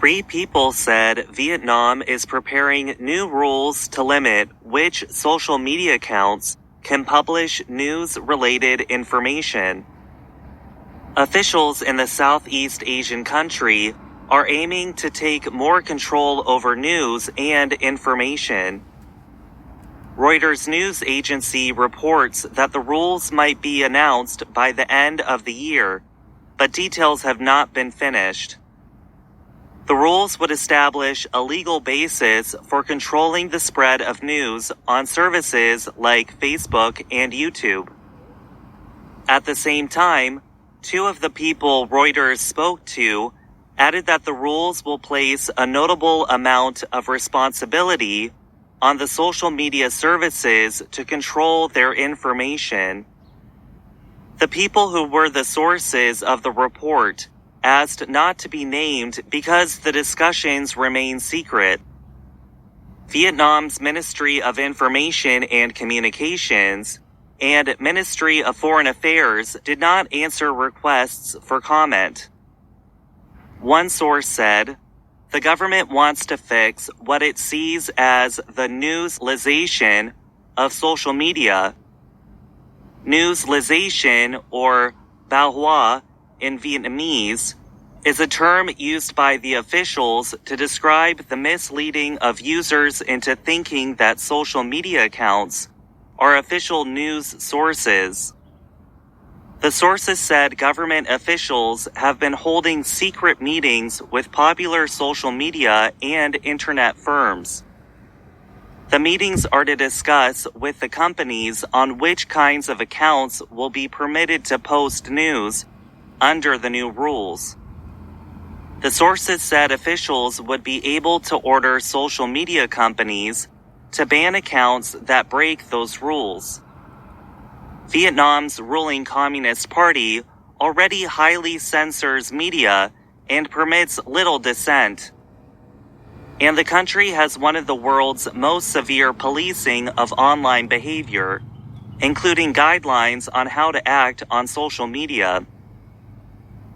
Three people said Vietnam is preparing new rules to limit which social media accounts can publish news-related information. Officials in the Southeast Asian country are aiming to take more control over news and information. Reuters news agency reports that the rules might be announced by the end of the year, but details have not been finished. The rules would establish a legal basis for controlling the spread of news on services like Facebook and YouTube. At the same time, two of the people Reuters spoke to added that the rules will place a notable amount of responsibility on the social media services to control their information. The people who were the sources of the report asked not to be named because the discussions remain secret. Vietnam's Ministry of Information and Communications and Ministry of Foreign Affairs did not answer requests for comment. One source said, "The government wants to fix what it sees as the newsization of social media." Newsization, or bao hoa in Vietnamese, is a term used by the officials to describe the misleading of users into thinking that social media accounts are official news sources. The sources said government officials have been holding secret meetings with popular social media and internet firms. The meetings are to discuss with the companies on which kinds of accounts will be permitted to post news under the new rules. The sources said officials would be able to order social media companies to ban accounts that break those rules. Vietnam's ruling Communist Party already highly censors media and permits little dissent. And the country has one of the world's most severe policing of online behavior, including guidelines on how to act on social media.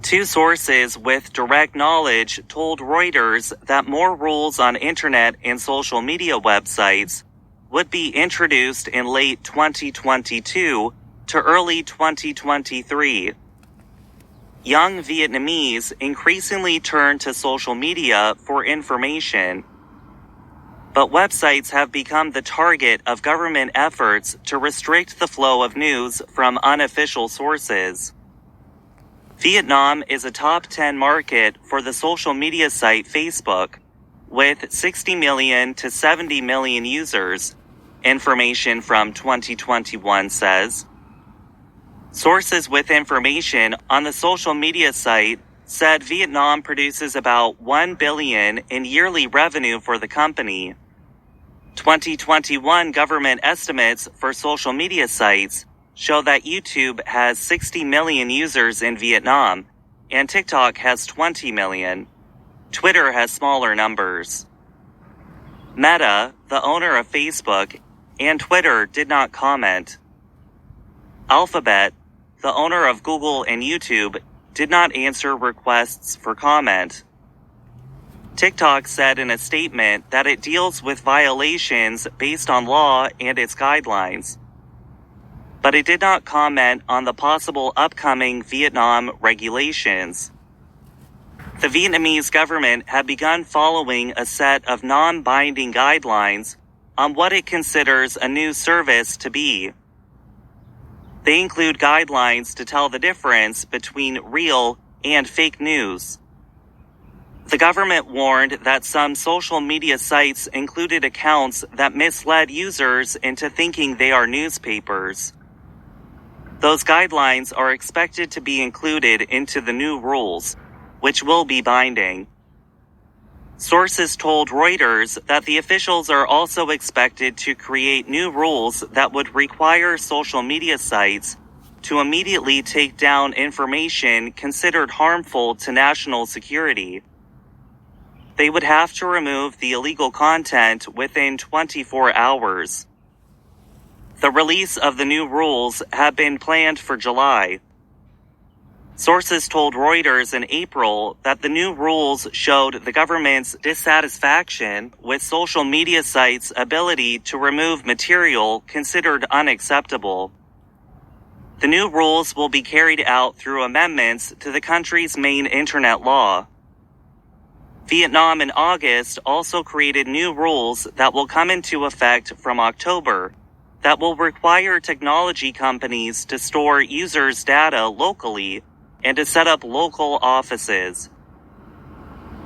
Two sources with direct knowledge told Reuters that more rules on internet and social media websites would be introduced in late 2022 to early 2023. Young Vietnamese increasingly turn to social media for information, but websites have become the target of government efforts to restrict the flow of news from unofficial sources. Vietnam is a top 10 market for the social media site Facebook, with 60 million to 70 million users, information from 2021 says. Sources with information on the social media site said Vietnam produces about $1 billion in yearly revenue for the company. 2021 government estimates for social media sites show that YouTube has 60 million users in Vietnam, and TikTok has 20 million. Twitter has smaller numbers. Meta, the owner of Facebook and Twitter, did not comment. Alphabet, the owner of Google and YouTube, did not answer requests for comment. TikTok said in a statement that it deals with violations based on law and its guidelines, but it did not comment on the possible upcoming Vietnam regulations. The Vietnamese government had begun following a set of non-binding guidelines on what it considers a news service to be. They include guidelines to tell the difference between real and fake news. The government warned that some social media sites included accounts that misled users into thinking they are newspapers. Those guidelines are expected to be included into the new rules, which will be binding. Sources told Reuters that the officials are also expected to create new rules that would require social media sites to immediately take down information considered harmful to national security. They would have to remove the illegal content within 24 hours. The release of the new rules had been planned for July. Sources told Reuters in April that the new rules showed the government's dissatisfaction with social media sites' ability to remove material considered unacceptable. The new rules will be carried out through amendments to the country's main internet law. Vietnam in August also created new rules that will come into effect from October that will require technology companies to store users' data locally and to set up local offices.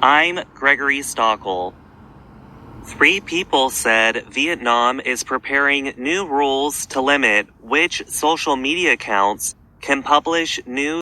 I'm Gregory Stockel. 3 people said Vietnam is preparing new rules to limit which social media accounts can publish news